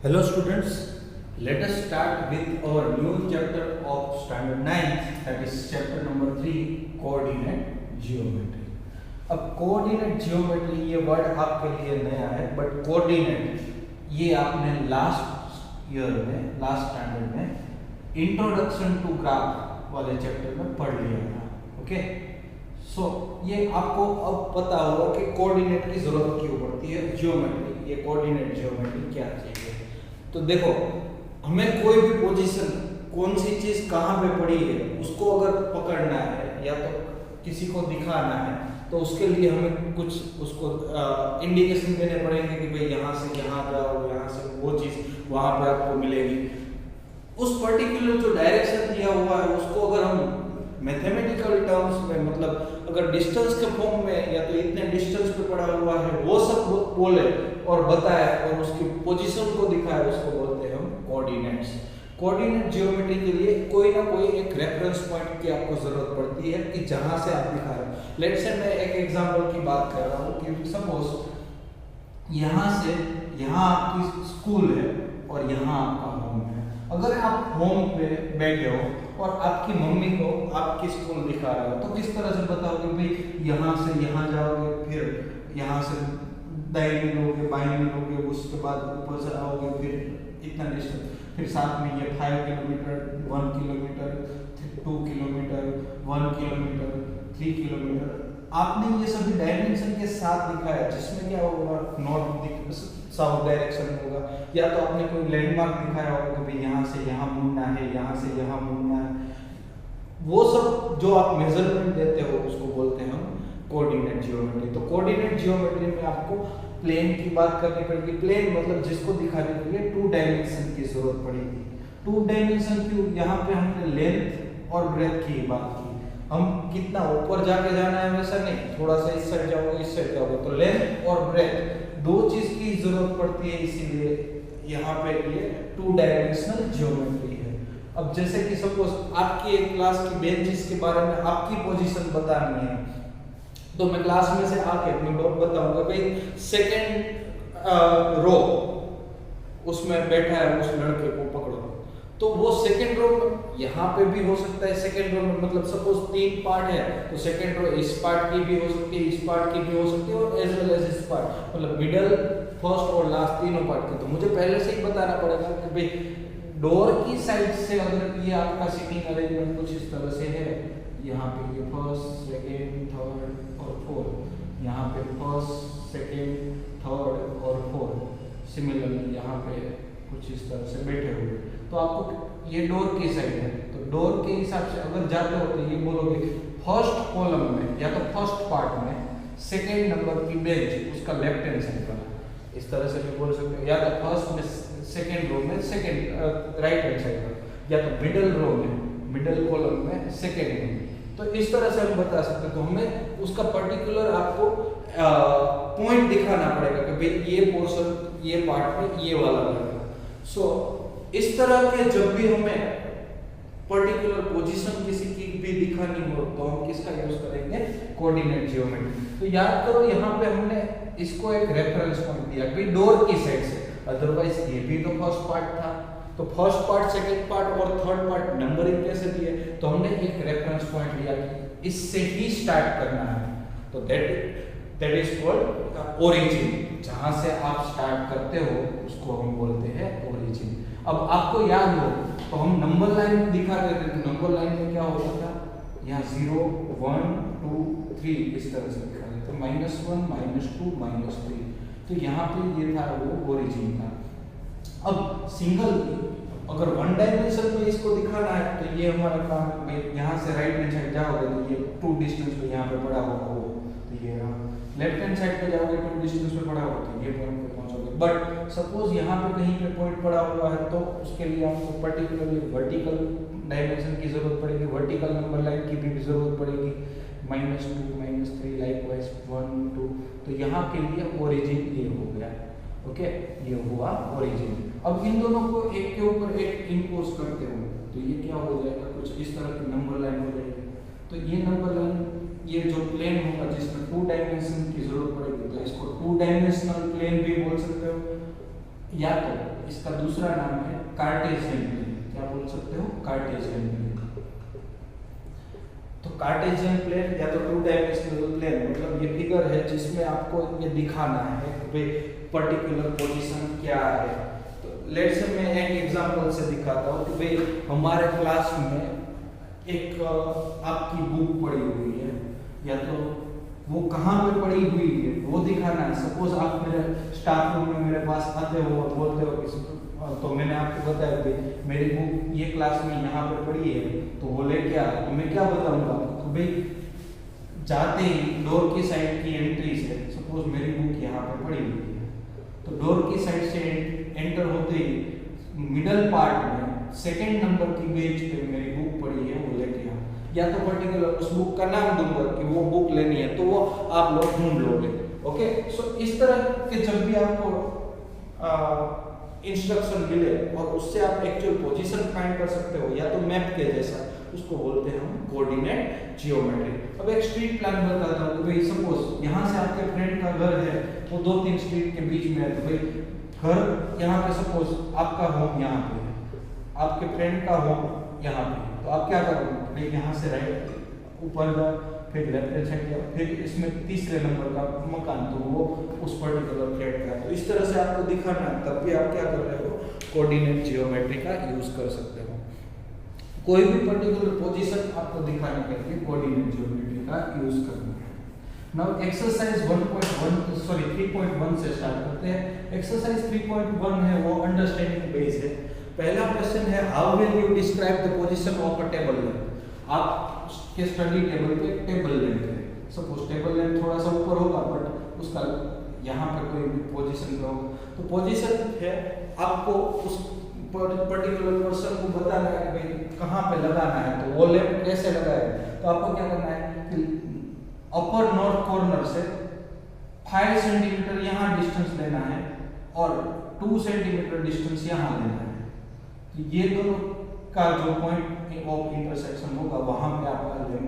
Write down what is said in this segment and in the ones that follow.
Hello students, let us start with our new chapter of standard 9th, that is chapter number 3, coordinate geometry. अब coordinate geometry ये word आपके लिए नया है, but coordinate ये आपने लास्ट ईयर में, लास्ट स्टैंडर्ड में इंट्रोडक्शन टू ग्राफ वाले चैप्टर में पढ़ लिया था. ओके, सो ये आपको अब पता होगा कि कोऑर्डिनेट की जरूरत क्यों पड़ती है. जियोमेट्री, ये कोऑर्डिनेट जियोमेट्री क्या चाहिए. तो देखो, हमें कोई भी पोजीशन, कौन सी चीज कहाँ पे पड़ी है, उसको अगर पकड़ना है या तो किसी को दिखाना है, तो उसके लिए हमें कुछ उसको इंडिकेशन देने पड़ेंगे कि भाई यहाँ से यहाँ जाओ, यहाँ से वो चीज वहां पे आपको मिलेगी. उस पर्टिकुलर जो डायरेक्शन दिया हुआ है उसको अगर हम मैथमेटिकल टर्म्स में, मतलब अगर डिस्टेंस के फॉर्म में या तो इतने डिस्टेंस पे पड़ा हुआ है वो सब बोले और बताए और उसकी पोजीशन को दिखाए, उसको बोलते हैं हम कोऑर्डिनेट्स. कोऑर्डिनेट जियोमेट्री के लिए कोई ना कोई एक रेफरेंस पॉइंट की आपको जरूरत पड़ती है कि जहां से आप दिखा रहे हो. लेट्स से मैं एक एग्जांपल की बात कर रहा हूँ कि सपोज यहाँ से यहाँ आपकी स्कूल है और यहाँ आपका होम है. अगर आप होम पे बैठे हो और आपकी मम्मी को आपकी स्कूल दिखा रहे हो, तो किस तरह से बताओगे भाई यहाँ से यहाँ जाओगे, फिर यहाँ से दाहिने लोगे, बाएं लोगे, उसके बाद ऊपर से आओगे, फिर इतना डिस्टेंस, फिर साथ में ये 5 kilometre, 1 kilometre, 2 kilometre, 1 kilometre, 3 kilometre. आपने ये सभी डायमेंशन के साथ दिखाया, जिसमें क्या होगा, नॉर्थ साउथ डायरेक्शन होगा, या तो आपने कोई लैंडमार्क दिखाया होगा कि भाई यहाँ से यहाँ मुड़ना है, यहाँ से यहाँ मुड़ना है. वो सब जो आप मेजरमेंट देते हो उसको बोलते हैं हम कोऑर्डिनेट जियोमेट्री. तो कोऑर्डिनेट जियोमेट्री में आपको प्लेन की बात करनी पड़ेगी. प्लेन मतलब जिसको दिखाने के लिए 2 डायमेंशन की जरूरत पड़ेगी. 2 डायमेंशन क्यों, यहाँ पे हमने लेंथ और ब्रेथ की बात की. हम कितना ऊपर जाके जाना है वैसा नहीं, थोड़ा सा इस साइड जाओगे, इस साइड जाओगे, तो लेंथ और ब्रेथ दो चीज की जरूरत पड़ती है. इसीलिए यहाँ पे ये 2 डायमेंशनल जियोमेट्री है. अब जैसे कि सपोज आपकी एक क्लास की बेंचेस के बारे में आपकी पोजीशन बतानी है, तो मैं क्लास में से आके अपनी बताऊंगा भाई सेकंड रो उसमें बैठा है, उस लड़के को पकड़ो. तो वो सेकंड रो यहाँ पे भी हो सकता है. सेकंड रो में मतलब सपोज 3 पार्ट है, तो सेकंड रो इस पार्ट की भी हो सकती है, इस पार्ट की भी हो सकती है, और एज वेल एज इस पार्ट, मतलब मिडल, फर्स्ट और लास्ट तीनों पार्ट की. तो मुझे पहले से ही बताना पड़ेगा कि भाई डोर की साइड से अगर ये आपका सीटिंग अरेंजमेंट कुछ इस तरह से है, यहाँ पे ये फर्स्ट, सेकेंड, थर्ड और फोर्थ, यहाँ पे फर्स्ट, सेकेंड, थर्ड और फोर्थ, सिमिलरली यहाँ पे कुछ इस तरह से बैठे हुए, तो आपको ये डोर की साइड है, तो डोर के हिसाब से अगर जाते हो तो ये बोलोगे फर्स्ट कॉलम में या तो फर्स्ट पार्ट में सेकेंड नंबर की बेंच उसका लेफ्ट हैंड साइड वाला, इस तरह से भी बोल सकते हो. या तो फर्स्ट में सेकेंड रो में सेकेंड राइट हैंड साइड पर, या तो मिडिल रो में मिडिल कॉलम में सेकेंड में. तो इस तरह से हम बता सकते हैं. तो हमें उसका पर्टिकुलर आपको पॉइंट दिखाना पड़ेगा कि भाई ये पोर्शन, ये पार्ट में ये वाला लगेगा. सो इस तरह के जब भी हमें पर्टिकुलर पोजीशन किसी की भी दिखानी हो, तो हम किसका यूज करेंगे, कोऑर्डिनेट जियोमेट्री. तो याद करो, यहाँ पे हमने इसको एक रेफरेंस पॉइंट दिया कि डोर की साइड से, अदरवाइज ये भी तो फर्स्ट पार्ट था, तो फर्स्ट पार्ट, सेकंड पार्ट और थर्ड पार्ट नंबरिंग कैसे दिए, तो हमने एक रेफरेंस पॉइंट लिया कि इससे ही स्टार्ट करना है. तो दैट इज कॉल्ड ओरिजिन. जहां से आप स्टार्ट करते हो उसको हम बोलते हैं ओरिजिन. अब आपको याद हो तो हम नंबर लाइन दिखा देते थे. नंबर लाइन में क्या होता था, यहाँ 0, 1, 2, 3 इस तरह से दिखा देते, -1, -2, -3. तो यहाँ पे ये था, वो ओरिजिन था. अब सिंगल अगर 1 डायमेंशन में इसको दिखाना है, तो ये हमारा काम है. यहाँ से राइट हैंड साइड जाओगे तो ये 2 डिस्टेंस पे यहाँ पे पड़ा होगा वो, तो ये रहा. लेफ्ट हैंड साइड पे जाओगे 2 डिस्टेंस पे पड़ा होगा, तो ये पॉइंट पे पहुंचोगे. बट सपोज यहाँ पे कहीं पे पॉइंट पड़ा हुआ है, तो उसके लिए आपको पर्टिकुलरली वर्टिकल डायमेंशन की जरूरत पड़ेगी, वर्टिकल नंबर लाइन की भी जरूरत पड़ेगी, -2, -3, लाइकवाइज 1, 2. तो यहाँ के लिए ओरिजिन ये हो गया. ओके, ये हुआ ओरिजिन. अब इन दोनों को एक के ऊपर एक इम्पोज करते हो, तो ये क्या हो जाएगा, कुछ इस तरह की नंबर लाइन हो जाएगी. तो ये नंबर लाइन, ये जो प्लेन होगा जिसमें 2 डायमेंशन की जरूरत पड़ेगी, तो इसको 2 डायमेंशनल प्लेन भी बोल सकते हो. या तो इसका दूसरा नाम है कार्टेशियन प्लेन। क्या बोल सकते हो? Cartesian plane. तो कार्टेशियन प्लेन या तो 2 डायमेंशनल प्लेन, मतलब ये फिगर है जिसमें आपको ये दिखाना है कि भाई पर्टिकुलर पोजीशन क्या है। तो लेट्स से मैं एक एग्जांपल से दिखाता हूँ कि भाई हमारे क्लास में एक आपकी बुक पड़ी हुई है, या तो वो कहाँ पे पड़ी हुई है वो दिखाना है। सपोज आप मेरे स्टाफ रूम में मेरे पास आते हो और बोलते हो कि तो मैंने आपको बताया कि मेरी बुक ये क्लास में यहाँ पे पड़ी है, तो वो लेके आ, तो मैं क्या बताऊंगा आपको? तो भाई जाते ही डोर की साइड की एंट्री से सपोज मेरी बुक यहाँ पे पड़ी हुई है, तो डोर की साइड से एंटर होते ही मिडल पार्ट में सेकंड नंबर की बेंच पे मेरी बुक पड़ी है, वो लेके आ। या तो पर्टिकुलर उस बुक का नाम दूंगा कि वो बुक लेनी है, तो वो आप लोग ढूंढ लोगे। ओके, सो इस तरह के जब भी आपको इंस्ट्रक्शन मिले और उससे आप एक्चुअल पोजीशन फाइंड कर सकते हो, या तो मैप के जैसा, उसको बोलते हैं हम कोऑर्डिनेट जियोमेट्री। अब एक स्ट्रीट प्लान बताता हूँ। भाई सपोज यहाँ से आपके फ्रेंड का घर है, वो 2-3 स्ट्रीट के बीच में है, तो भाई घर यहाँ पे सपोज आपका होम यहाँ पे है, आपके फ्रेंड का होम यहाँ पे, तो आप क्या करोगे? यहाँ से राइट ऊपर जा, फिर लेफ्ट साइड जा, फिर इसमें तीसरे नंबर का मकान, तो वो उस पर्टिकुलर फ्लैट का है। तो इस तरह से आपको दिखाना है, तब भी आप क्या कर रहे हो? कोऑर्डिनेट जियोमेट्री का यूज कर सकते हो। कोई भी पर्टिकुलर पोजीशन आपको दिखाने के लिए कोऑर्डिनेट जियोमेट्री का यूज करना है। नाउ एक्सरसाइज 3.1 से स्टार्ट करते हैं। एक्सरसाइज 3.1 है वो अंडरस्टैंडिंग बेस है। पहला क्वेश्चन है how will you describe the position of a table length. आप के स्टडी टेबल पे टेबल लेंथ है, सपोज टेबल लेंथ थोड़ा सा ऊपर होगा बट उसका यहाँ पे कोई भी पोजीशन पे होगा, तो पोजीशन है आपको उस पर्टिकुलर पर्सन को बताना है कि भाई कहाँ पे लगाना है, तो वो लेंथ कैसे लगाए। तो आपको क्या करना है कि अपर नॉर्थ कॉर्नर से 5 सेंटीमीटर यहाँ डिस्टेंस लेना है और 2 सेंटीमीटर डिस्टेंस यहाँ लेना है। तो ये दोनों का जो पॉइंट ऑफ इंटरसेक्शन होगा वहां पे आपका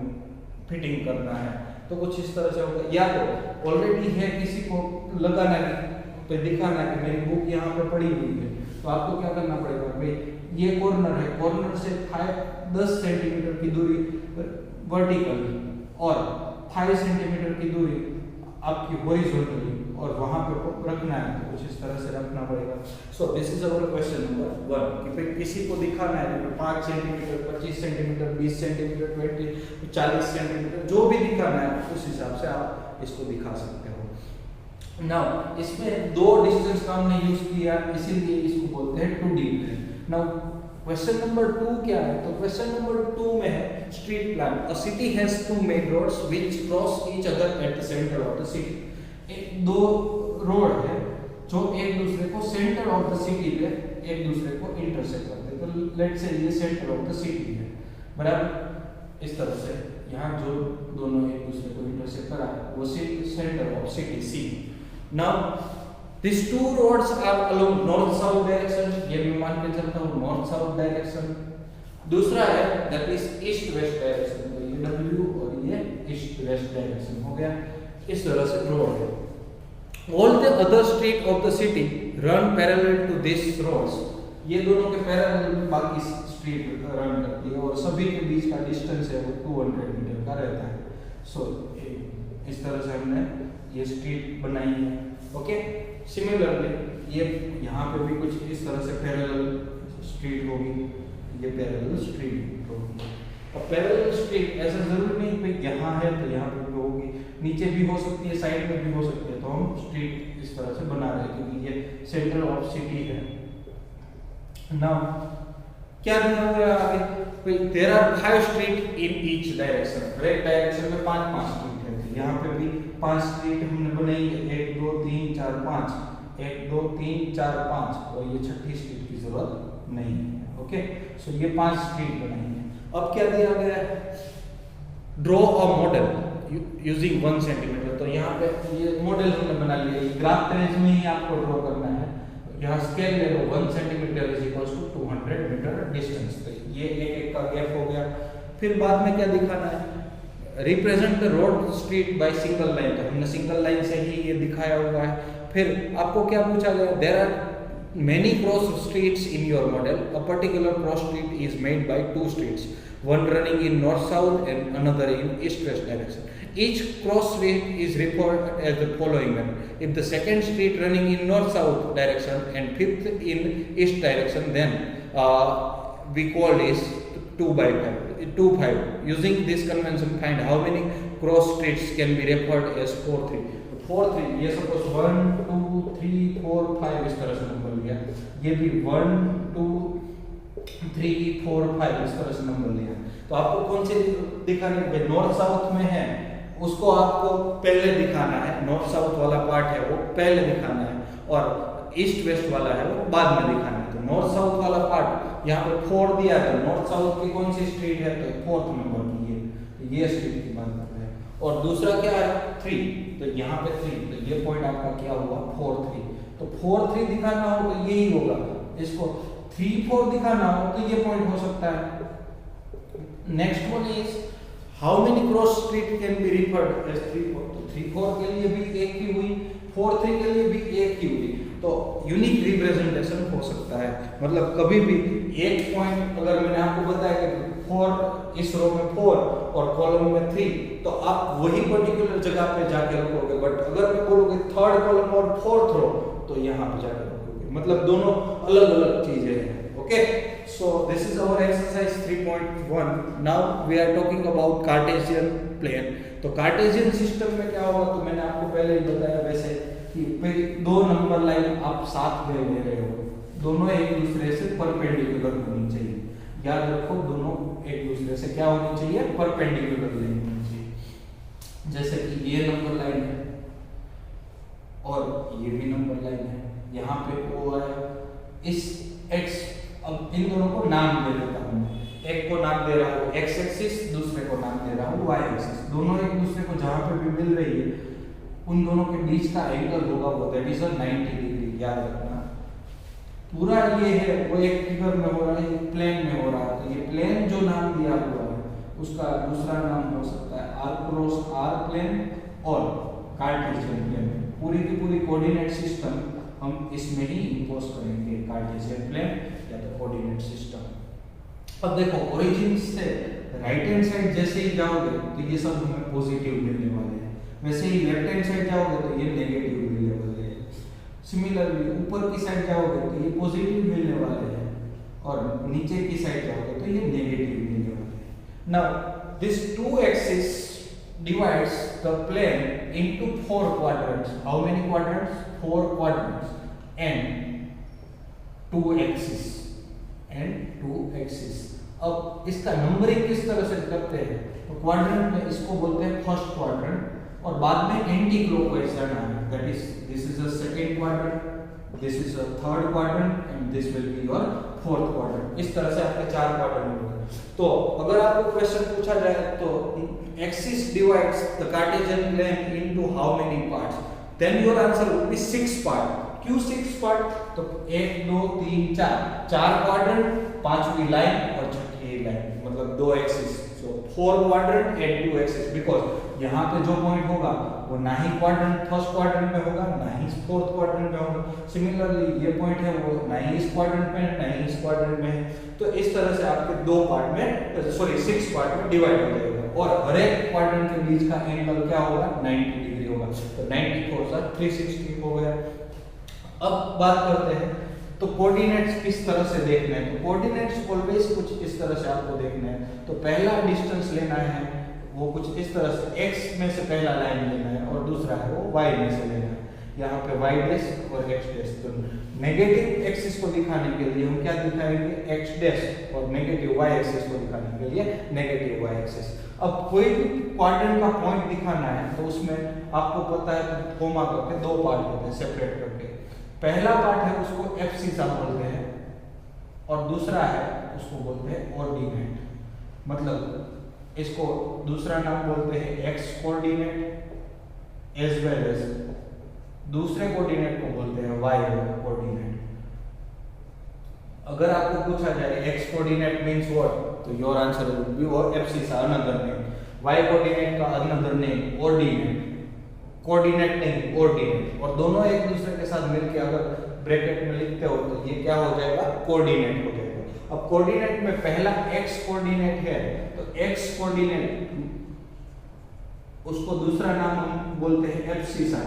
फिटिंग करना है। तो कुछ इस तरह से होगा, या तो ऑलरेडी है किसी को लगाना है पे दिखाना है कि मेरी बुक यहाँ पे पड़ी हुई है, तो आपको क्या करना पड़ेगा? भाई ये कॉर्नर है, कॉर्नर से 10 सेंटीमीटर की दूरी वर्टिकली और 5 सेंटीमीटर की दूरी आपकी हॉरिजॉन्टली, और वहां पे रखना है, तो कुछ इस तरह से रखना पड़ेगा। So this is our question number 1 कि भाई किसी को दिखाना है तो 5 सेंटीमीटर, 25 सेंटीमीटर, 20 सेंटीमीटर, 20, 40 सेंटीमीटर, जो भी दिखाना है उस हिसाब से आप इसको दिखा सकते हो। नाउ इसमें 2 डिस्टेंस का हमने यूज किया, इसीलिए इसको बोलते हैं 2D plane. Now question number 2 क्या है? तो क्वेश्चन नंबर 2 में है street plan. A city has 2 main roads which cross each other at the centre of the city. एक 2 रोड है जो एक दूसरे को सेंटर ऑफ द सिटी पे एक दूसरे को इंटरसेक्ट करते हैं। तो लेट्स से ये सेंटर ऑफ द सिटी है, बराबर। इस तरह से यहाँ जो दोनों एक दूसरे को इंटरसेक्ट करा वो centre of city C. Now These 2 roads are along north-south direction, ये मैं मान के चलता हूँ north-south direction। दूसरा है that is east-west direction, तो ये W और ये east-west direction हो गया। इस तरह से रोड है। All the other street of the city run parallel to these roads, ये दोनों के पैरेलल में बाकी स्ट्रीट रन करती है और सभी के बीच का डिस्टेंस है वो 200 मीटर का रहता है। सो इस तरह से हमने ये स्ट्रीट बनाई है। ओके, सिमिलरली ये यहाँ पे भी कुछ इस तरह से पैरेलल स्ट्रीट होगी, ये पैरेलल स्ट्रीट होगी। अब पैरेलल स्ट्रीट ऐसा जरूरी नहीं कि यहाँ है तो यहाँ पे भी होगी, नीचे भी हो सकती है, साइड में भी हो सकती है। तो हम स्ट्रीट इस तरह से बना रहे हैं क्योंकि ये सेंटर ऑफ सिटी है। नाउ क्या दिया गया आगे? There are 5 street in each direction, हर एक डायरेक्शन में 5-5 स्ट्रीट है। यहाँ पे भी 5 स्ट्रीट हमने बनाई है, 1 2 3 4 5, 1 2 3 4 5, और ये छठी स्ट्रीट की जरूरत नहीं है। ओके, सो ये 5 स्ट्रीट बनाई है। अब क्या दिया गया है? Draw a model using 1 centimetre. तो यहाँ पे ये मॉडल हमने बना लिया, ये ग्राफ पेज में ही आपको ड्रॉ करना है। यहाँ स्केल ले लो, 1 centimetre is equals to 200 metre distance. तो ये एक का गैप हो गया। फिर बाद में क्या दिखाना है? Represent the road street by single line. तो हमने सिंगल लाइन से ही ये दिखाया हुआ है। फिर आपको क्या पूछा गया? There are many cross streets in your model. A particular cross street is made by two streets, one running in north-south and another in east-west direction. Each cross street is referred as the following manner. If the second street running in north-south direction and fifth in east direction, then we call this 2 by 5. Using this convention, find how many cross streets can be referred as 4 3. 4 3, ये suppose 1 2 3 4 5 इस तरह से number लिया, ये भी 1 2 3 4 5 इस तरह से नंबर लिया। तो आपको कौन से दिखाने है? नॉर्थ साउथ में है उसको आपको पहले दिखाना है, नॉर्थ साउथ वाला पार्ट है वो पहले दिखाना है, और ईस्ट वेस्ट वाला है वो बाद में दिखाना है। तो नॉर्थ साउथ वाला पार्ट यहाँ पे 4 दिया है, नॉर्थ साउथ की कौन सी स्ट्रीट है? तो 4th नंबर की है, तो ये स्ट्रीट की बात कर रहे हैं। और दूसरा क्या है? 3, तो यहाँ पे 3, तो ये पॉइंट आपका क्या हुआ? 4 3। तो 4 3 दिखाना हो तो यही होगा, इसको 3 4 दिखाना हो तो ये पॉइंट हो सकता है। Next one is how many cross street can be referred as 3 4। तो 3 4 के लिए भी एक ही हुई, 4 3 के लिए भी एक ही हुई, तो यूनिक रिप्रेजेंटेशन हो सकता है। मतलब कभी भी एक पॉइंट अगर मैंने आपको बताया कि 4 इस रो में 4 और कॉलम में 3, तो आप वही पर्टिकुलर जगह पे जाके रखोगे। बट अगर मैं बोलूंगी 3rd कॉलम और 4th रो, तो यहाँ पे जाके रखोगे, मतलब दोनों अलग अलग चीजें हैं। Okay, so this is our exercise 3.1. now we are talking about Cartesian plane. तो कार्टेशियन सिस्टम में क्या होगा? तो मैंने आपको पहले ही बताया वैसे कि दो नंबर लाइन आप साथ में ले रहे हो, दोनों एक दूसरे से परपेंडिकुलर होनी चाहिए। याद रखो, दोनों एक दूसरे से क्या होनी चाहिए? परपेंडिकुलर लाइन होनी चाहिए। जैसे कि ये नंबर लाइन है और ये भी नंबर लाइन है, यहाँ पे O है, इस x, अब इन दोनों को नाम दे देता हूँ, एक को नाम दे रहा हूँ x एक्सिस, दूसरे को नाम दे रहा हूँ y एक्सिस। दोनों एक दूसरे को जहाँ पे भी मिल रही है उन दोनों के बीच का एंगल होगा वो दैट इज 90 डिग्री। याद रखना, पूरा ये है वो एक फिगर में हो रहा है, एक प्लेन में हो रहा है, तो ये प्लेन जो नाम दिया हुआ है उसका दूसरा नाम हो सकता है r क्रॉस r प्लेन और कार्टेशियन प्लेन। पूरी की पूरी कोऑर्डिनेट सिस्टम हम इसमें ही इंपोज करेंगे, कार्टेशियन प्लेन या तो कोऑर्डिनेट सिस्टम। अब देखो, ओरिजिन से राइट हैंड साइड जैसे ही जाओगे तो ये सब हमें पॉजिटिव मिलने वाले हैं, वैसे ही लेफ्ट हैंड साइड जाओगे तो ये नेगेटिव मिलने वाले हैं। सिमिलरली ऊपर की साइड जाओगे तो ये पॉजिटिव मिलने वाले हैं, और नीचे की साइड जाओगे तो ये नेगेटिव मिलने वाले हैं। Now this two axis divides the plane into 4 quadrants. How many quadrants? 4 quadrants and 2 axes. अब इसका नंबरिंग किस तरह से करते हैं? तो क्वाड्रेंट में इसको बोलते हैं फर्स्ट क्वाड्रेंट, और बाद में एंटी क्लॉकवाइज जाना है, that is this is the second quadrant, this is the third quadrant and this will be your fourth quadrant. इस तरह से आपके 4 क्वाड्रेंट होंगे। तो अगर आपको क्वेश्चन पूछा जाए तो axis divides the Cartesian plane into how many parts, then your answer would be 6 part. क्यों 6 part? तो 1 2 3 4 क्वाड्रेंट, 5वीं लाइन और 6वीं लाइन, मतलब 2 axis. So 4 quadrant and 2 axis, because यहाँ पे जो पॉइंट होगा वो ना ही क्वाड्रेंट फर्स्ट क्वाड्रेंट में होगा ना ही फोर्थ क्वाड्रेंट में होगा। सिमिलरली ये पॉइंट है वो ना ही इस क्वाड्रेंट में ना ही इस क्वाड्रेंट में है। तो इस तरह से आपके 2 पार्ट में, सॉरी 6 पार्ट में डिवाइड हो जाएगा, और हर एक क्वाड्रेंट के बीच का एंगल क्या होगा? 90 डिग्री होगा। तो 94 से 360 हो गया। अब बात करते हैं तो कोऑर्डिनेट्स किस तरह से देखने हैं। तो कोऑर्डिनेट्स ऑलवेज कुछ इस तरह से आपको देखना है। तो पहला डिस्टेंस लेना है वो कुछ इस तरह से, x में से पहला लाइन लेना है और दूसरा है वो y में से लेना है। यहाँ पे y डैश और x डैश, तो नेगेटिव एक्सिस को दिखाने के लिए हम क्या दिखाएंगे? x डैश, और नेगेटिव y एक्सिस को दिखाने के लिए नेगेटिव y एक्सिस। अब कोई भी क्वाड्रेंट का पॉइंट दिखाना है तो उसमें आपको पता है कोमा करके 2 पार्ट होते हैं सेपरेट करके। पहला पार्ट है उसको एब्सिसा बोलते हैं और दूसरा है उसको बोलते हैं ऑर्डिनेट, मतलब इसको दूसरा नाम बोलते हैं x coordinate as well as दूसरे कोऑर्डिनेट को बोलते हैं y कोऑर्डिनेट। अगर आपको पूछा जाए x कोऑर्डिनेट मींस व्हाट, तो योर आंसर वुड बी और abscissa another name, y coordinate का अनदर नेम ऑर्डिनेट, कोऑर्डिनेट नहीं ऑर्डिनेट, और दोनों एक दूसरे के साथ मिलकर अगर ब्रैकेट में लिखते हो तो ये क्या हो जाएगा, कोऑर्डिनेट हो जाएगा। अब कोऑर्डिनेट में पहला x कोऑर्डिनेट है तो x कोऑर्डिनेट उसको दूसरा नाम हम बोलते हैं एब्सिसा।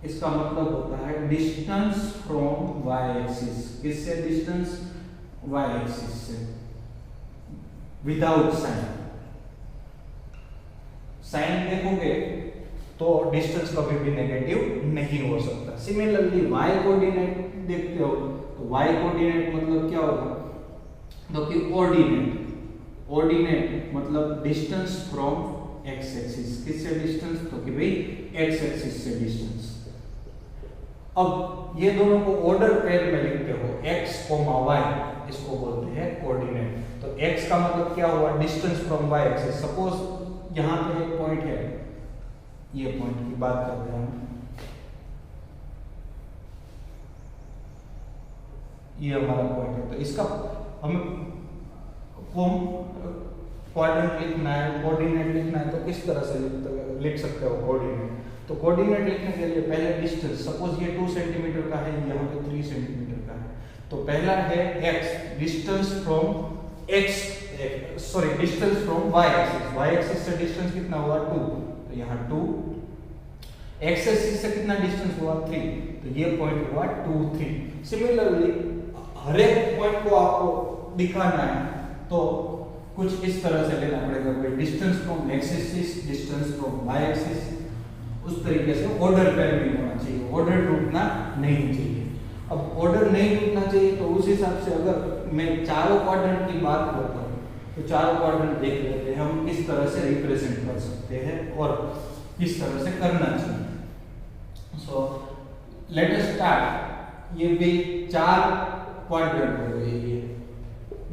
इसका मतलब होता है डिस्टेंस फ्रॉम y एक्सिस। किससे डिस्टेंस, y एक्सिस से, विदाउट साइन। साइन देखोगे तो डिस्टेंस कभी भी नेगेटिव नहीं हो सकता। सिमिलरली y कोऑर्डिनेट देखते हो तो y कोऑर्डिनेट मतलब क्या होगा, तो कि ऑर्डिनेट, ऑर्डिनेट मतलब डिस्टेंस फ्रॉम x एक्सिस। किससे डिस्टेंस, तो कि भाई x एक्सिस से डिस्टेंस। अब ये दोनों को ऑर्डर पेयर में लिखते हो x, y, इसको बोलते हैं कोऑर्डिनेट। तो x का मतलब क्या हुआ, distance from y axis. Suppose यहां पे एक पॉइंट है, ये पॉइंट की बात करते हैं हम, ये हमारा पॉइंट है। तो इसका हमें क्वाड्रेंट लिखना है, कोऑर्डिनेट लिखना है, तो किस तरह से लिख सकते हो कोऑर्डिनेट। तो कोऑर्डिनेट लिखने के लिए पहले डिस्टेंस, सपोज ये 2 सेंटीमीटर का है, यहाँ पे 3 सेंटीमीटर का है, तो पहला है x, distance from x, sorry distance from y axis. y axis से डिस्टेंस कितना हुआ 2, तो यहाँ 2, x एक्सिस से कितना डिस्टेंस हुआ 3, तो ये पॉइंट हुआ 2, 3। सिमिलरली हर एक पॉइंट को आपको दिखाना है तो कुछ इस तरह से लेना पड़ेगा, कोई distance from x axis, distance from y axis, उस तरीके से ऑर्डर पेयर में होना चाहिए, ऑर्डर टूटना नहीं चाहिए। अब ऑर्डर नहीं टूटना चाहिए तो उस हिसाब से अगर मैं चारों क्वाड्रेंट की बात करता हूँ तो चारों क्वाड्रेंट देख लेते हैं हम किस तरह से रिप्रेजेंट कर सकते हैं और किस तरह से करना चाहिए। So let us start. ये भी 4 क्वाड्रेंट हो गए,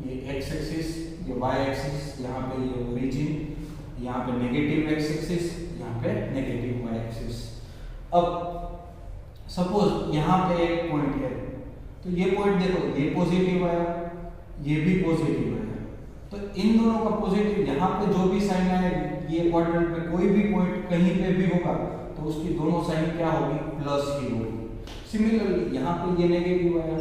ये x एक्सिस, ये y एक्सिस, यहाँ पे ये ओरिजिन, यहाँ पे नेगेटिव x एक्सिस, यहाँ पे नेगेटिव y एक्सिस। अब सपोज यहाँ पे एक पॉइंट है तो ये पॉइंट देखो, ये पॉजिटिव आया, ये भी पॉजिटिव आया, तो इन दोनों का पॉजिटिव, यहाँ पे जो भी साइन आए ये क्वाड्रेंट में कोई भी पॉइंट कहीं पे भी होगा तो उसकी दोनों साइन क्या होगी, प्लस ही होगी। सिमिलरली यहाँ पे ये नेगेटिव आया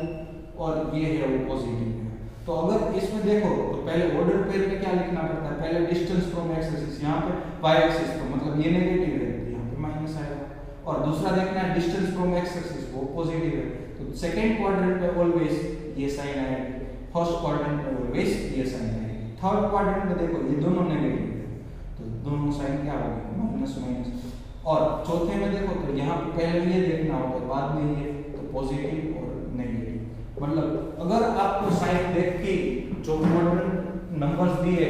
और ये है वो पॉजिटिव है, तो अगर इसमें देखो तो पहले ऑर्डर पेयर में क्या लिखना पड़ता है, पहले डिस्टेंस फ्रॉम x एक्सिस, यहाँ पे y एक्सिस तो मतलब ये नेगेटिव है तो यहाँ पे माइनस आएगा, और दूसरा देखना है डिस्टेंस फ्रॉम x एक्सिस, वो पॉजिटिव है तो सेकंड क्वाड्रेंट में ऑलवेज ये साइन आएगा, फर्स्ट क्वाड्रेंट में ऑलवेज ये साइन आएगी, थर्ड क्वाड्रेंट में देखो ये दोनों नेगेटिव है तो दोनों साइन क्या होगी, माइनस माइनस, और चौथे में देखो तो यहाँ पे पहले ये देखना होगा बाद में ये, तो पॉजिटिव और नेगेटिव। मतलब अगर आपको साइन देख के जो क्वाड्रेंट नंबर्स दिए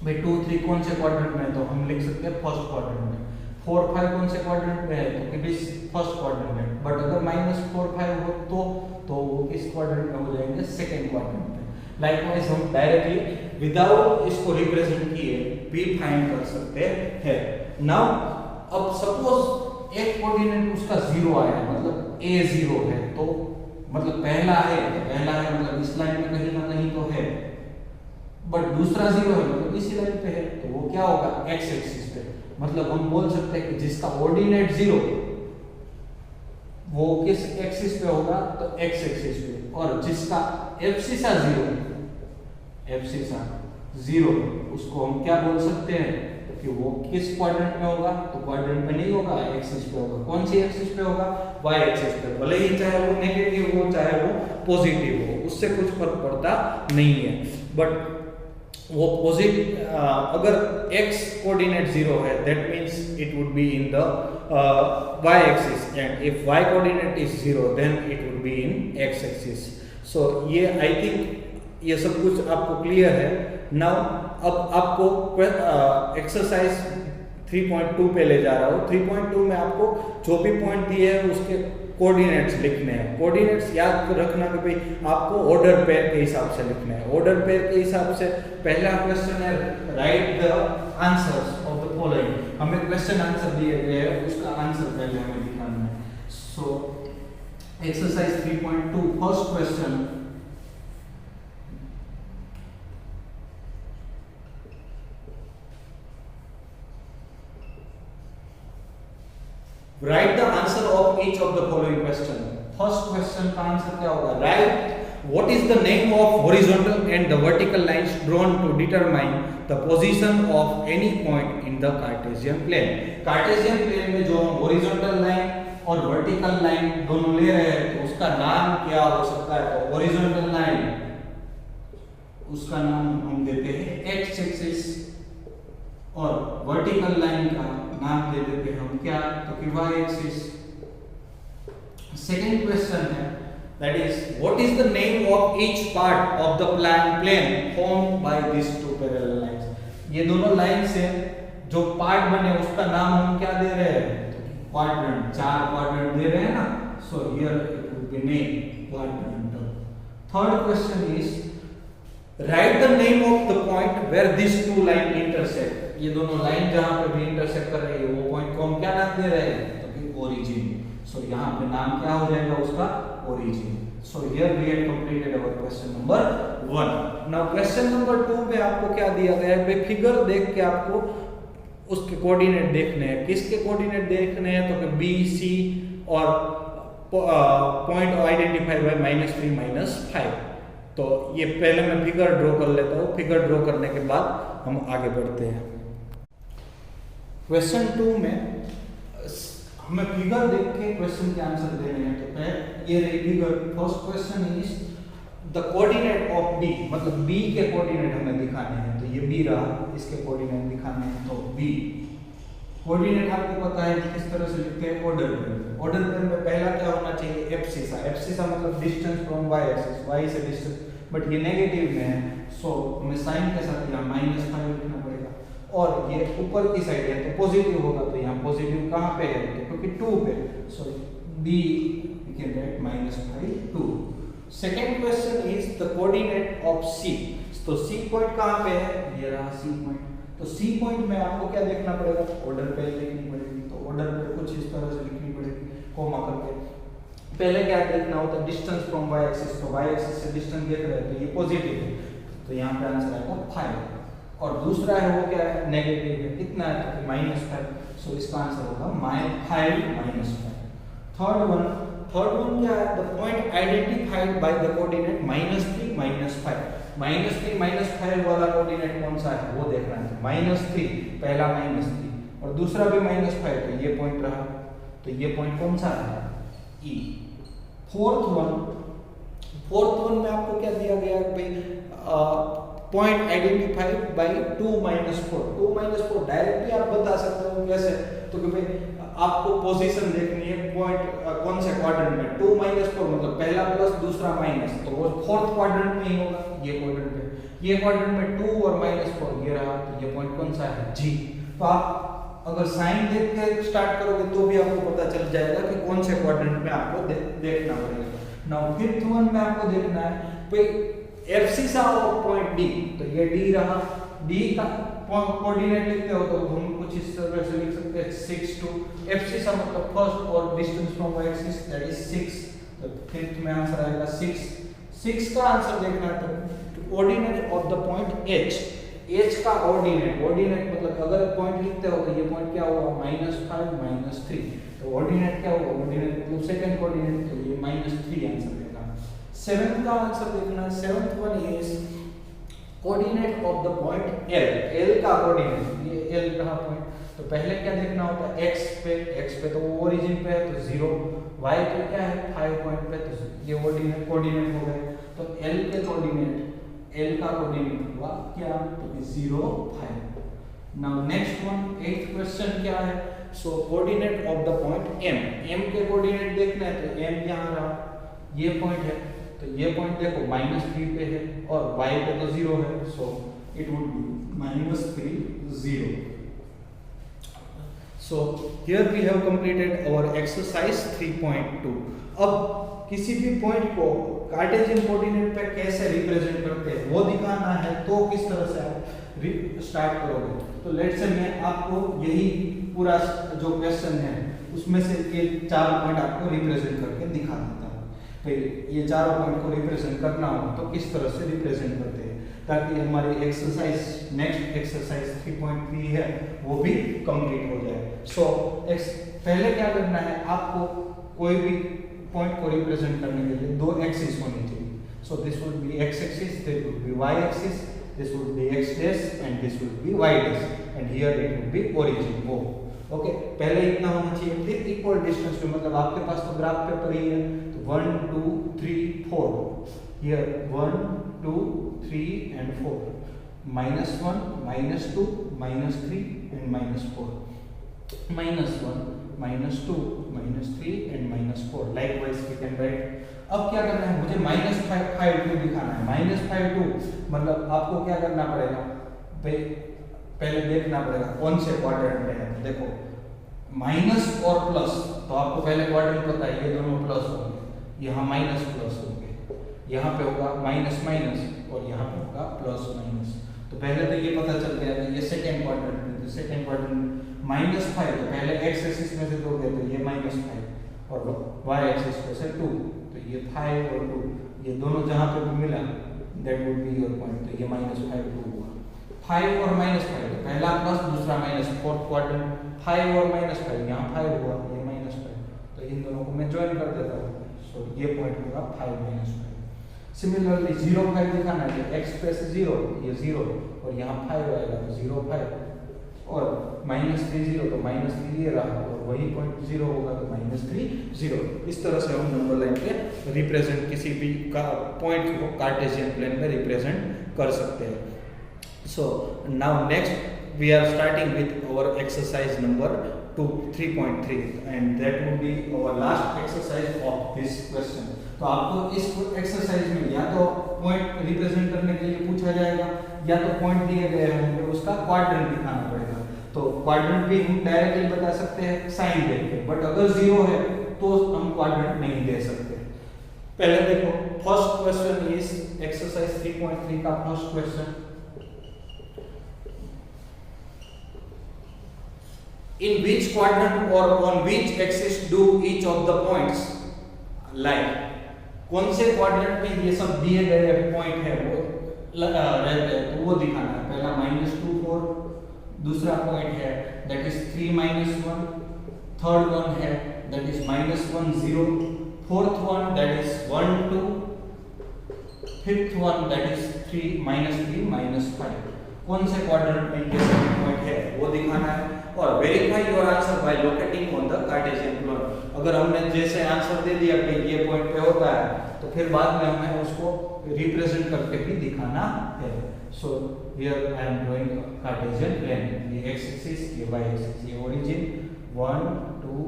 भाई 2, 3 कौन से क्वाड्रेंट में है तो हम लिख सकते हैं फर्स्ट क्वाड्रेंट में, 4, 5 कौन से क्वाड्रेंट में है तो कि फर्स्ट क्वाड्रेंट में, बट अगर -4, 5 हो तो वो किस क्वाड्रेंट में हो जाएंगे, सेकंड क्वाड्रेंट में। लाइकवाइज हम डायरेक्टली विदाउट इसको रिप्रेजेंट किए भी फाइंड कर सकते हैं। नाउ अब सपोज एक कोऑर्डिनेट उसका 0 आया, मतलब a 0 है, तो मतलब पहला है मतलब इस लाइन में कहीं ना कहीं तो है, बट दूसरा 0 है मतलब इसी लाइन पे है, तो वो क्या होगा, x एक्सिस पे। मतलब हम बोल सकते हैं कि जिसका ऑर्डिनेट 0 वो किस एक्सिस पे होगा, तो x एक्सिस पे, और जिसका एब्सिसा 0 उसको हम क्या बोल सकते हैं, तो कि वो किस क्वाड्रेंट में होगा, तो क्वाड्रेंट में नहीं होगा, एक्सिस पे होगा। कौन सी एक्सिस पे होगा, y एक्सिस पे, भले ही चाहे वो नेगेटिव हो चाहे वो पॉजिटिव हो, उससे कुछ फर्क पड़ता नहीं है। बट वो पॉजिटिव अगर x कोऑर्डिनेट 0 है that means it would be in the y axis, and if y coordinate is 0 then it would be in x axis. So ये आई थिंक ये सब कुछ आपको क्लियर है। नाउ अब आपको एक्सरसाइज 3.2 पे ले जा रहा हूँ। 3.2 में आपको जो भी पॉइंट दिए हैं उसके कोऑर्डिनेट्स लिखने हैं। कोऑर्डिनेट्स याद रखना कि भाई आपको ऑर्डर पेयर के हिसाब से लिखना है। ऑर्डर पेयर के हिसाब से पहला क्वेश्चन है right the answers of the following. हमें क्वेश्चन आंसर दिए गए हैं, उसका आंसर पहले हमें दिखाना है। So exercise 3.2 first question, write the answer of each of the first question का आंसर क्या होगा? Right what is the name of horizontal and the vertical lines drawn to determine the position of any point in the Cartesian plane. Cartesian plane में जो हम horizontal line और vertical line दोनों ले रहे हैं तो उसका नाम क्या हो सकता है? तो horizontal line उसका नाम हम देते हैं x एक्सिस और vertical line का नाम दे देते हैं हम क्या? तो कि y एक्सिस. सेकेंड क्वेश्चन है that is what is the name of each part of the plane formed by these two parallel lines. ये दोनों लाइन से जो पार्ट बने उसका नाम हम क्या दे रहे हैं? क्वाड्रेंट. चार क्वाड्रेंट दे रहे हैं ना. so here it would be name quadrantal. third question is write the name of the point where these two line intersect. ये दोनों लाइन जहां पे भी इंटरसेक्ट कर रही है वो पॉइंट को हम क्या नाम दे रहे हैं? तो कि ओरिजिन. so यहाँ पे नाम क्या हो जाएगा उसका? origin. So here we had completed our question number 1. Now question number 2 में आपको क्या दिया गया है? भाई फिगर देख के आपको उसके कोऑर्डिनेट देखने हैं. किसके कोऑर्डिनेट देखने हैं? तो कि B, C और पॉइंट आइडेंटिफाई बाय -3 -5. तो ये पहले मैं फिगर ड्रॉ कर लेता हूँ. फिगर ड्रॉ करने के बाद हम आगे बढ़ते हैं. क्वेश्चन 2 में हमें फिगर देख के क्वेश्चन के आंसर देने हैं. तो पहले ये रही figure. First question is the coordinate of B, मतलब बी के कोऑर्डिनेट हमें दिखाने हैं. तो ये बी रहा, इसके कोऑर्डिनेट दिखाने हैं. तो बी कोऑर्डिनेट आपको पता है किस तरह से लिखते हैं? Order pair. ऑर्डर पेयर में पहला क्या होना चाहिए? एब्सिसा. एब्सिसा मतलब distance from Y axis, Y से डिस्टेंस. बट ये नेगेटिव में है सो हमें साइन के साथ यहाँ -5 लिखना पड़ेगा. और ये ऊपर की साइड है तो पॉजिटिव होगा. तो यहाँ पॉजिटिव कहाँ पे है? तो क्योंकि 2 पे. So B we can write -5 2. Second question is the coordinate of C. तो सी पॉइंट कहाँ पे है? ये रहा सी पॉइंट. तो सी पॉइंट में आपको क्या देखना पड़ेगा? ऑर्डर पे लिखनी पड़ेगी. तो ऑर्डर पे कुछ इस तरह से लिखनी पड़ेगी कोमा करके. पहले क्या देखना होता है? Distance from Y axis. तो वाई एक्सिस से डिस्टेंस देख रहे हैं तो ये पॉजिटिव है. तो यहाँ पे आंसर आएगा 5. और दूसरा है वो क्या है? नेगेटिव है. कितना है? तो -5. सो इसका आंसर होगा -5 -5. थर्ड वन क्या है? The point identified by the coordinate -3 -5. -3 -5 वाला कोऑर्डिनेट कौन सा है वो देखना है. -3 पहला -3 और दूसरा भी -5. तो ये पॉइंट रहा. तो ये पॉइंट कौन सा है? E. फोर्थ वन में आपको क्या दिया गया है भाई? Point identified by 2 -4. 2 -4 डायरेक्टली आप बता सकते हो कैसे? तो कि भाई आपको पोजीशन देखनी है पॉइंट कौन से क्वाड्रेंट में. 2 -4 मतलब पहला प्लस दूसरा माइनस. तो वो फोर्थ क्वाड्रेंट में ही होगा. ये क्वाड्रेंट में, ये क्वाड्रेंट में 2 और -4 ये रहा. तो ये पॉइंट कौन सा है? जी. तो आप अगर साइन देख के स्टार्ट करोगे तो भी आपको पता चल जाएगा कि कौन से क्वाड्रेंट में आपको देखना पड़ेगा. नाउ फिफ्थ वन में आपको देखना है भाई एब्सिसा ऑफ पॉइंट डी. तो ये डी रहा. डी का कोऑर्डिनेट लिखते हो तो हम कुछ इस तरह से लिख सकते हैं 6 2. एब्सिसा मतलब फर्स्ट और distance from Y axis that is 6. तो फिफ्थ में आंसर आएगा 6. 6 का आंसर देखना है तो coordinate of the point H. H का ऑर्डिनेट मतलब अगर पॉइंट लिखते हो तो ये पॉइंट क्या होगा? -5 -3. तो ऑर्डिनेट क्या होगा? ऑर्डिनेट मतलब सेकंड कोऑर्डिनेट. तो ये -3 आंसर देगा. सेवेंथ का आंसर देखना है. Seventh one is coordinate of the point L. L का कोऑर्डिनेट ये एल रहा पॉइंट. तो पहले क्या देखना होता है? एक्स पे तो वो ओरिजिन पे है तो 0. वाई पे क्या है? 5 पॉइंट पे. तो ये कोऑर्डिनेट हो गए. तो एल के कोऑर्डिनेट, एल का कोऑर्डिनेट हुआ क्या? तो 0 5. Now next one 8th question क्या है? So coordinate of the point M. M के कोऑर्डिनेट देखना है तो एम यहाँ रहा. ये पॉइंट है तो ये पॉइंट देखो -3 पे है और y पे तो 0 है. So it would be -3 0. So here we have completed our exercise 3.2. अब किसी भी पॉइंट को कार्टेशियन कोऑर्डिनेट पे कैसे रिप्रेजेंट करते हैं वो दिखाना है तो किस तरह से आप स्टार्ट करोगे. तो लेट्स से मैं आपको यही पूरा जो क्वेश्चन है उसमें से ये 4 पॉइंट आपको रिप्रेजेंट करके दिखा देता हूँ. तो ये चारों पॉइंट को रिप्रेजेंट करना हो तो किस तरह से रिप्रेजेंट करते हैं ताकि हमारी एक्सरसाइज नेक्स्ट एक्सरसाइज 3.3 है वो भी कंप्लीट हो जाए. सो पहले क्या करना है? आपको कोई भी पॉइंट को रिप्रेजेंट करने के लिए दो एक्सिस होनी चाहिए. So this would be x axis, that would be y axis, this would be x dash and this would be y dash, and here it would be origin O. Okay, पहले इतना होना चाहिए. फिर equal distance पे, मतलब आपके पास तो graph paper ही है, तो 1 2 3 4, here 1 2 3 and 4, -1 -2 -3 and -4, -1 -2 -3 and -4. Likewise we can write. अब क्या करना है, मुझे -5 दिखाना है. -5 मतलब आपको क्या करना पड़ेगा, पहले देखना पड़ेगा कौन से क्वाड्रेंट में है. देखो माइनस और प्लस, तो आपको पहले क्वाड्रेंट पता है, ये दोनों प्लस होंगे, यहाँ माइनस प्लस होंगे, यहाँ पे होगा माइनस माइनस और यहाँ पे होगा प्लस माइनस. तो पहले तो ये पता चल गया कि ये सेकेंड क्वाड्रेंट में, तो सेकेंड क्वाड्रेंट -5, तो पहले x एक्सिस में से दोगे तो ये -5 और y एक्सिस में से 2, तो ये 5 और 2, ये दोनों जहाँ पे भी मिला that would be your point. तो ये -5 2 हुआ. 5 और -5, तो पहला प्लस दूसरा माइनस, फोर्थ क्वाड्रेंट 5 और -5, यहाँ 5 हुआ, ये -5, तो इन दोनों को मैं ज्वाइन कर देता हूँ. सो ये पॉइंट होगा 5 -5. सिमिलरली 0 5 दिखाना है, x पे से 0, ये 0 और यहाँ 5 आएगा तो 0 5 और -3 0, तो -3 ये रहा और वही पॉइंट 0 होगा तो -3 0. इस तरह से हम नंबर लाइन पे रिप्रेजेंट किसी भी का पॉइंट को कार्टेशियन प्लेन में रिप्रेजेंट कर सकते हैं. So now next we are starting with our exercise number 3.3 and that would be our last exercise of this question. तो आपको इस एक्सरसाइज में या तो पॉइंट रिप्रेजेंट करने के लिए पूछा जाएगा या तो पॉइंट दिए गए होंगे उसका क्वाड्रेंट दिखाना पड़ेगा. तो क्वाड्रेंट भी हम डायरेक्टली बता सकते हैं साइन देख के, बट अगर 0 है तो हम क्वाड्रेंट नहीं दे सकते. पहले देखो फर्स्ट क्वेश्चन इज एक्सरसाइज 3.3 का first question. In which quadrant or on which axis do each of the points lie? कौन से क्वाड्रेंट में ये सब दिए गए पॉइंट है वो रहते हैं, तो वो दिखाना है. पहला -2 4, दूसरा पॉइंट है दैट इज 3 -1, थर्ड वन है that is -1 0, fourth one that is 1 2, fifth one that is 3 -5. कौन से क्वाड्रेंट में ये सब पॉइंट है वो दिखाना है. और verify your answer by locating on the Cartesian plane. अगर हमने जैसे आंसर दे दिया कि ये पॉइंट पे होता है तो फिर बाद में हमें उसको रिप्रेजेंट करके भी दिखाना है. So here I am drawing Cartesian plane. ये x एक्सिस, ये y एक्सिस, ये ओरिजिन 1 2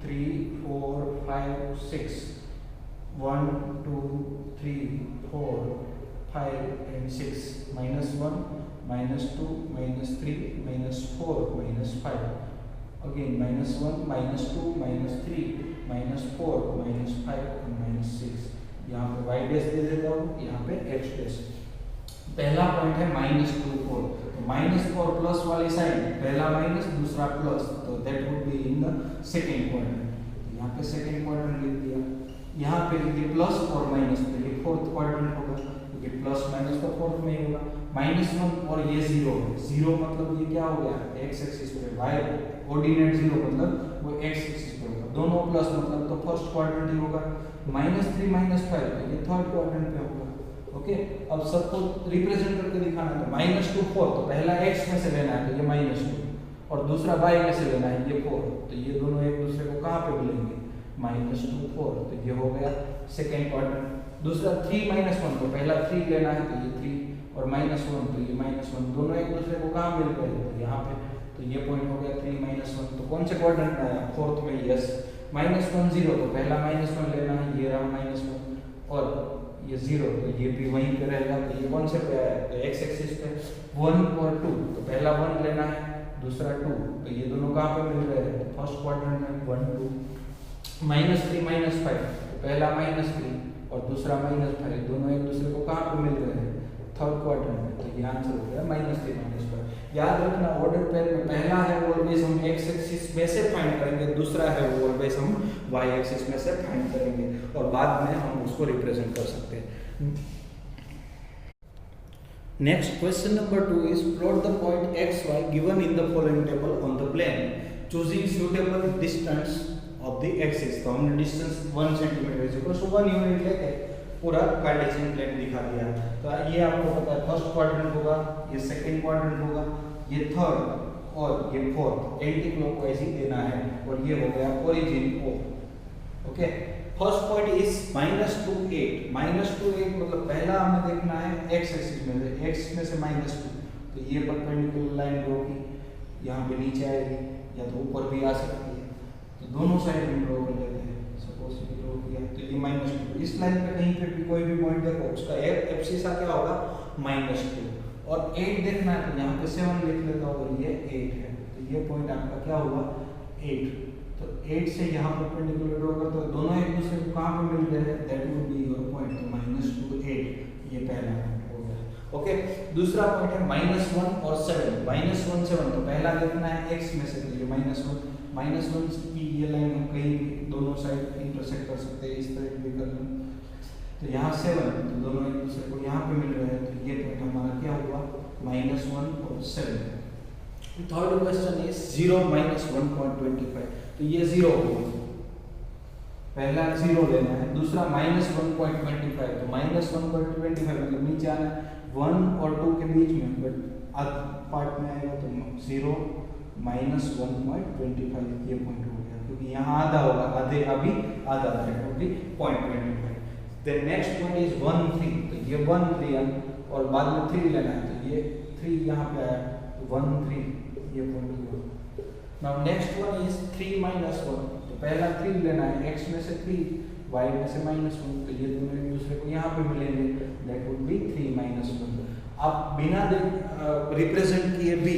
3 4 5 6, 1 2 3 4 5 and 6, -1 -2 -3 -4 -5, again -1 -2 -3 -4 -5 and -6. यहाँ पे y डैश दे देता हूँ, यहाँ पे x डैश. पहला पॉइंट है -2 4, तो -4 प्लस वाली साइड, पहला माइनस दूसरा प्लस, तो that would be in the second quadrant. यहाँ पे सेकेंड क्वाड्रेंट लिख दिया. यहाँ पे लिख दिया प्लस और माइनस, तो ये फोर्थ क्वाड्रेंट होगा क्योंकि प्लस माइनस तो फोर्थ में ही होगा. -1 और ये 0, 0 मतलब ये क्या हो गया, x एक्सिस पे, y कोऑर्डिनेट 0 मतलब वो x एक्सिस पे होगा. दोनों प्लस मतलब तो फर्स्ट क्वाड्रेंट ही होगा. -3 -5 तो ये थर्ड क्वाड्रेंट पे होगा. ओके, अब सबको रिप्रेजेंट करके दिखाना है. तो -2 4, तो पहला x में से लेना है तो ये -2 और दूसरा y में से लेना है ये 4, तो ये दोनों एक दूसरे को कहाँ पे मिलेंगे, -2 4, तो ये हो गया सेकेंड क्वाड्रेंट. दूसरा 3 -1, तो पहला 3 लेना है तो ये 3 और -1 तो ये -1, दोनों एक दूसरे को कहाँ मिल गए, तो यहाँ पे. तो ये पॉइंट हो गया 3 -1, तो कौन से क्वाड्रेंट में आया, फोर्थ में. यस, -1 0, तो पहला -1 लेना है, ये रहा -1 और ये 0, तो ये भी वहीं पे रहेगा. तो ये कौन से पे आया, तो x एक्सिस पे 1 और 2, तो पहला 1 लेना है, दूसरा 2, तो ये दोनों कहाँ पे मिल रहे हैं, तो फर्स्ट क्वाड्रेंट में 1 2. -3 -5, तो पहला -3 और दूसरा -5, दोनों एक दूसरे को कहाँ पे मिल रहे हैं, थर्ड क्वाड्रेंट में. तो ये आंसर हो गया -3 -5. याद रखना ऑर्डर पेयर में पहला है वो ऑलवेज हम x एक्सिस में से फाइंड करेंगे, दूसरा है वो ऑलवेज हम y एक्सिस में से फाइंड करेंगे और बाद में हम उसको रिप्रेजेंट कर सकते हैं. Next question number 2 is plot the point x y given in the following table on the plane, choosing suitable distance of the axis. तो हमने distance 1 centimetre is equal to 1 unit लेके पूरा कार्टेशियन प्लेन दिखा दिया। तो ये आपको पता है फर्स्ट क्वाड्रेंट होगा, ये सेकंड क्वाड्रेंट होगा, ये थर्ड और ये फोर्थ एंटी क्लॉकवाइज ही देना है। और ये हो गया origin O. Okay, first point is -2 8। -2 8 मतलब पहला हमें देखना है एक्स एक्सिस में से, एक्स में से -2। तो ये परपेंडिकुलर लाइन ड्रॉ की, यहाँ पे नीचे आएगी या तो ऊपर भी आ सकती है। तो दोनों साइड में ड्रॉ कर लेते हैं। सपोज ये ड्रॉ किया तो ये -2, इस लाइन पे कहीं पे भी कोई भी पॉइंट देखो उसका एब्सिसा क्या होगा -2। और 8 देखना है तो यहाँ पे 7 लिख लेता हूँ और ये 8 है। तो ये पॉइंट आपका क्या हुआ 8। तो 8 से यहाँ परपेंडिकुलर ड्रॉ करते हो, दोनों एक दूसरे को कहाँ पे मिल रहे हैं, that will be your point. तो -2 8 ये पहला पॉइंट हो गया। ओके, दूसरा पॉइंट है -1 और 7। -1 7 तो पहला देखना है x में से, तो ये -1 की ये लाइन हम कहीं भी दोनों साइड इंटरसेक्ट कर सकते हैं, इस तरह भी कर लें। तो यहाँ 7 तो दोनों एक दूसरे को यहाँ पे मिल रहे हैं। तो ये पॉइंट हमारा क्या हुआ -1 और 7। Third question is 0 -1.25। तो ये 0 होगा, पहला 0 लेना है। दूसरा -1.25 तो -1.25 मतलब नीचे आना है 1 और 2 के बीच में, बट आध पार्ट में आएगा तो 0 -1.25 ये पॉइंट हो गया, क्योंकि यहाँ आधा होगा, आधे अभी आधा that will be 0.25। Then next point is 1 3। तो ये 1 3 और बाद में 3 लेना है। तो ये 3 यहाँ पे आया तो 1 3 ये पॉइंट हुआ। Now next one is 3 -1। तो पहला 3 लेना है, x में से 3 y में से -1। तो ये दोनों एक दूसरे को यहाँ पे मिलेंगे, दैट वुड बी 3 -1। आप बिना रिप्रेजेंट किए भी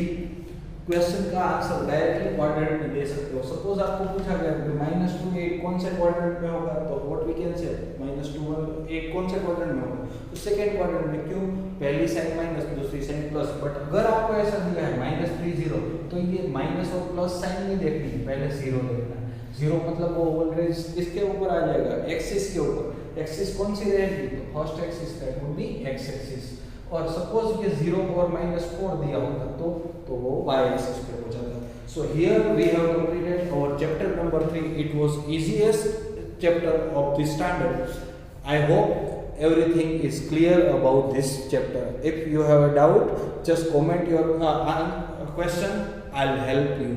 क्वेश्चन का आंसर डायरेक्टली क्वाड्रेंट में दे सकते हो। सपोज आपको पूछा गया कि -2 8 कौन से क्वाड्रेंट में होगा, तो व्हाट वी कैन से -2 8 कौन से क्वाड्रेंट में होगा, तो सेकंड क्वाड्रेंट में। क्यों, पहली साइड माइनस दूसरी साइड प्लस। बट अगर आपको ऐसा दिया है -3 0 तो ये माइनस और प्लस साइन नहीं देखनी है, पहले 0 देखना है। 0 मतलब वो ऑलरेडी इसके ऊपर आ जाएगा, एक्सिस के ऊपर। एक्सिस कौन सी रहेगी, तो first axis that would be x axis. और सपोज ये 0 और -4 दिया होता तो वो y एक्सिस पे हो जाता। So here we have completed our chapter number 3। It was easiest chapter of the standard. I hope everything is clear about this chapter. If you have a doubt, just comment your question. I'll help you.